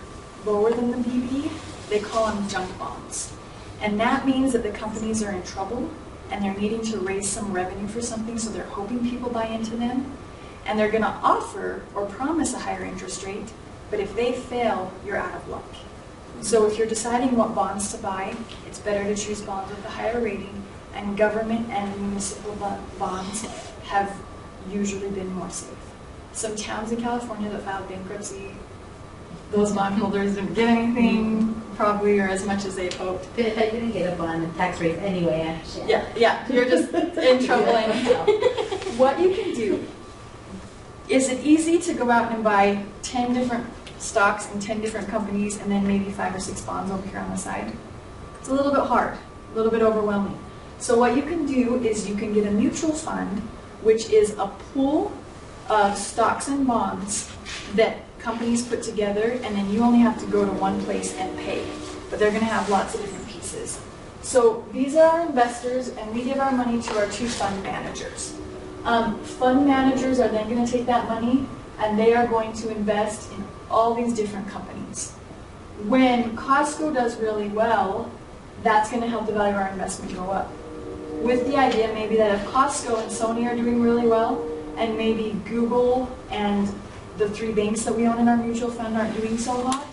lower than the BB, they call them junk bonds. And that means that the companies are in trouble and they're needing to raise some revenue for something, so they're hoping people buy into them. And they're going to offer or promise a higher interest rate, but if they fail, you're out of luck. So if you're deciding what bonds to buy, it's better to choose bonds with a higher rating, and government and municipal bonds have usually been more safe. Some towns in California that filed bankruptcy, those bondholders didn't get anything, probably, or as much as they'd hoped. I didn't get a bond and tax rate anyway, actually. Yeah, you're just in trouble anyhow. What you can do, is it easy to go out and buy 10 different stocks in 10 different companies and then maybe 5 or 6 bonds over here on the side? It's a little bit hard, a little bit overwhelming. So what you can do is you can get a mutual fund, which is a pool of stocks and bonds that companies put together, and then you only have to go to one place and pay. But they're going to have lots of different pieces. So these are our investors, and we give our money to our 2 fund managers. Fund managers are then going to take that money, and they are going to invest in all these different companies. When Costco does really well, that's going to help the value of our investment go up. With the idea maybe that if Costco and Sony are doing really well, and maybe Google and the 3 banks that we own in our mutual fund aren't doing so hot,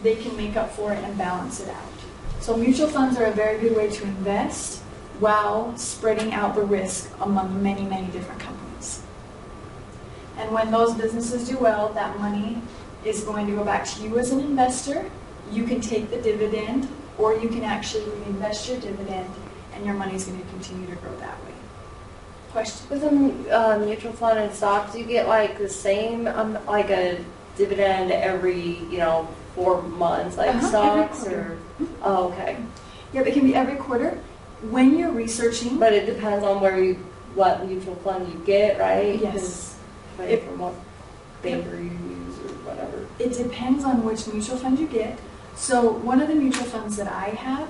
they can make up for it and balance it out. So mutual funds are a very good way to invest while spreading out the risk among many, many different companies. And when those businesses do well, that money is going to go back to you as an investor. You can take the dividend, or you can actually reinvest your dividend, and your money is going to continue to grow that way. Question? With a mutual fund and stocks, you get like the same, like a dividend every, 4 months, like Every stocks, quarter. or oh, okay. Yeah, it can be every quarter. When you're researching, But it depends on what mutual fund you get, right? Yes. 'Cause depending If- from what banker you use or whatever. it depends on which mutual fund you get. So one of the mutual funds that I have,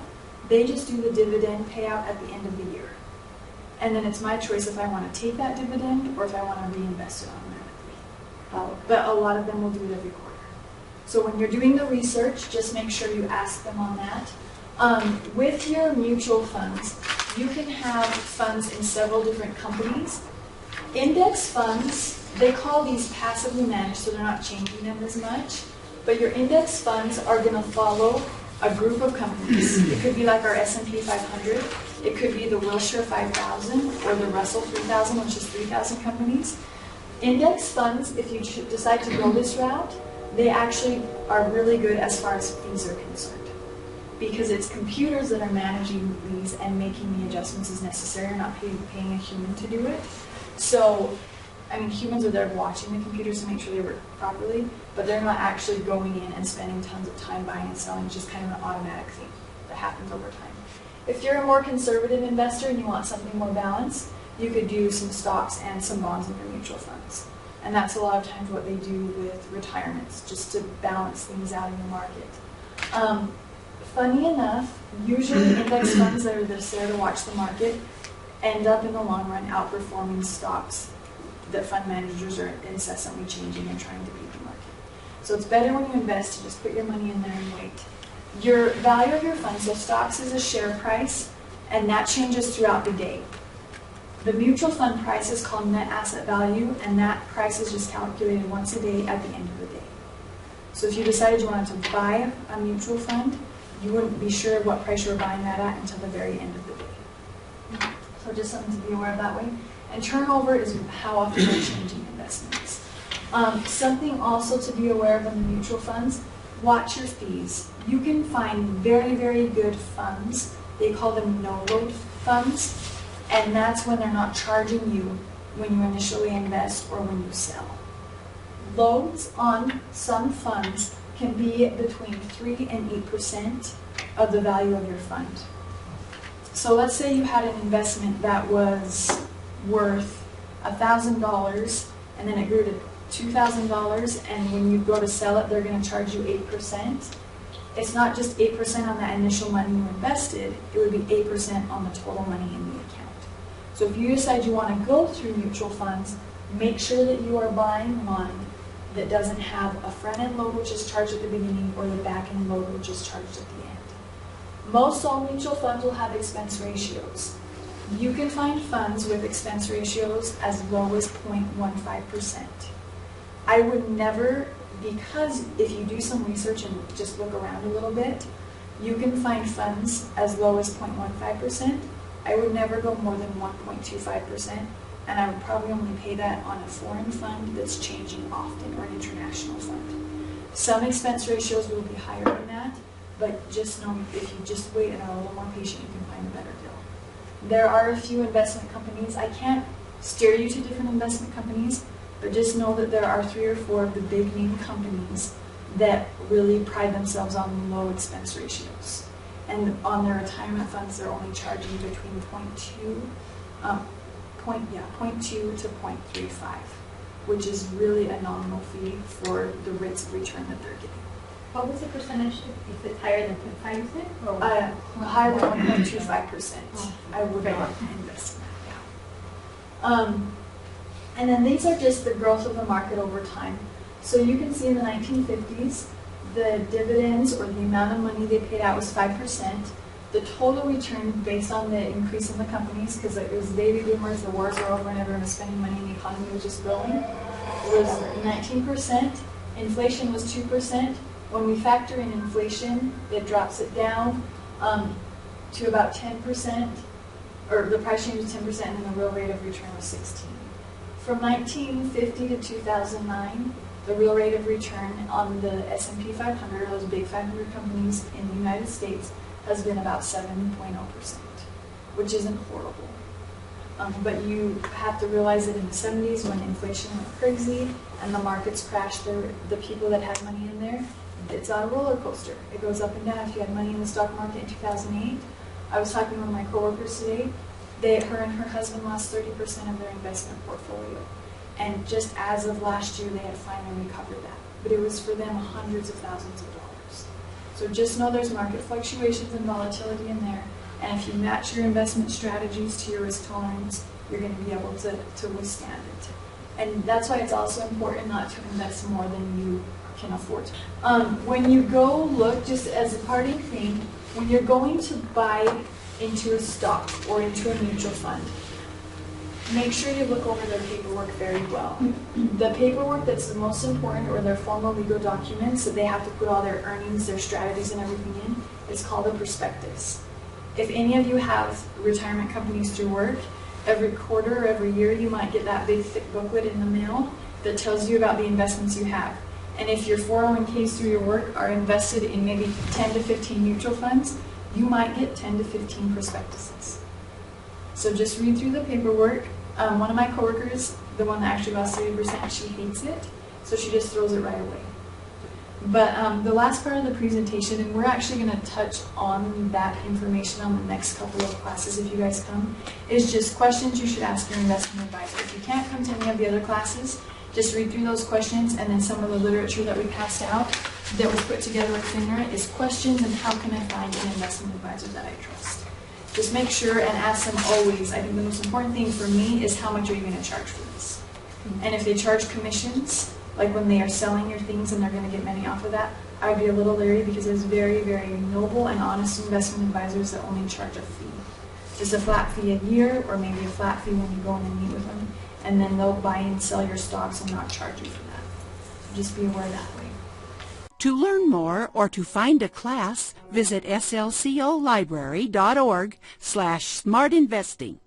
they just do the dividend payout at the end of the year. And then it's my choice if I want to take that dividend or if I want to reinvest it automatically. Oh, But a lot of them will do it every quarter. So when you're doing the research, just make sure you ask them on that. With your mutual funds, you can have funds in several different companies. Index funds, they call these passively managed, so they're not changing them as much. But your index funds are going to follow a group of companies. It could be like our S&P 500. It could be the Wilshire 5000 or the Russell 3000, which is 3,000 companies. Index funds, if you decide to go this route, they actually are really good as far as fees are concerned, because it's computers that are managing these and making the adjustments as necessary. You're not paying a human to do it. So, humans are there watching the computers to make sure they work properly, but they're not actually going in and spending tons of time buying and selling. It's just kind of an automatic thing that happens over time. If you're a more conservative investor and you want something more balanced, you could do some stocks and some bonds in your mutual funds. And that's a lot of times what they do with retirements, just to balance things out in the market. Funny enough, usually index funds that are just there to watch the market end up in the long run outperforming stocks that fund managers are incessantly changing and trying to beat the market. So it's better when you invest to just put your money in there and wait. Your value of your fund, so stocks is a share price, and that changes throughout the day. The mutual fund price is called net asset value, and that price is just calculated once a day at the end of the day. So if you decided you wanted to buy a mutual fund, you wouldn't be sure what price you were buying that at until the very end of the day. So just something to be aware of that way. And turnover is how often you're changing investments. Something also to be aware of in the mutual funds, watch your fees. You can find very, very good funds. They call them no-load funds. And that's when they're not charging you when you initially invest or when you sell. Loads on some funds can be between 3 and 8% of the value of your fund. So let's say you had an investment that was worth $1,000 and then it grew to $2,000, and when you go to sell it, they're going to charge you 8%. It's not just 8% on that initial money you invested, it would be 8% on the total money in the account. So if you decide you want to go through mutual funds, make sure that you are buying one that doesn't have a front-end load which is charged at the beginning or the back-end load which is charged at the end. Most all mutual funds will have expense ratios. You can find funds with expense ratios as low as 0.15%. I would never, because if you do some research and just look around a little bit, you can find funds as low as 0.15%. I would never go more than 1.25%, and I would probably only pay that on a foreign fund that's changing often or an international fund. Some expense ratios will be higher than that, but just know if you just wait and are a little more patient, you can find a better deal. There are a few investment companies. I can't steer you to different investment companies, but just know that there are 3 or 4 of the big name companies that really pride themselves on low expense ratios. And on their retirement funds, they're only charging between 0.2 to 0.35, which is really a nominal fee for the rates of return that they're getting. What was the percentage? If it's higher than 0.5%? Or Higher than 1.25%. I would not invest in that, yeah. And then these are just the growth of the market over time. So you can see in the 1950s, the dividends or the amount of money they paid out was 5%. The total return based on the increase in the companies, because it was baby boomers, the wars were over, and everyone was spending money and the economy was just growing. was 19%. Inflation was 2%. When we factor in inflation, it drops it down to about 10%, or the price change was 10%, and the real rate of return was 16. From 1950 to 2009, the real rate of return on the S&P 500, those big 500 companies in the United States, has been about 7.0%, which isn't horrible. But you have to realize that in the 70s, when inflation went crazy and the markets crashed, the people that had money in there, it's a roller coaster. It goes up and down. If you had money in the stock market in 2008, I was talking to one of my coworkers today, her and her husband lost 30% of their investment portfolio. And just as of last year, they had finally recovered that. But it was for them hundreds of thousands of dollars. So just know there's market fluctuations and volatility in there. And if you match your investment strategies to your risk tolerance, you're going to be able to withstand it. And that's why it's also important not to invest more than you can afford. When you go look, just as a parting thing, when you're going to buy into a stock or into a mutual fund, make sure you look over their paperwork very well. The paperwork that's the most important, or their formal legal documents that they have to put all their earnings, their strategies, and everything in, is called a prospectus. If any of you have retirement companies through work, every quarter or every year you might get that big thick booklet in the mail that tells you about the investments you have. And if your 401ks through your work are invested in maybe 10 to 15 mutual funds, you might get 10 to 15 prospectuses. So just read through the paperwork. One of my coworkers, the one that actually lost 30%, she hates it, so she just throws it right away. But the last part of the presentation, and we're actually going to touch on that information on the next couple of classes if you guys come, is just questions you should ask your investment advisor. If you can't come to any of the other classes, just read through those questions, and then some of the literature that we passed out that was put together with FINRA is questions and how can I find an investment advisor that I trust. Just make sure and ask them always. I think the most important thing for me is how much are you going to charge for this? And if they charge commissions, like when they are selling your things and they're going to get money off of that, I would be a little leery, because there's very, very noble and honest investment advisors that only charge a fee. Just a flat fee a year, or maybe a flat fee when you go in and meet with them, and then they'll buy and sell your stocks and not charge you for that. So just be aware that way. To learn more or to find a class, visit slcolibrary.org/smartinvesting.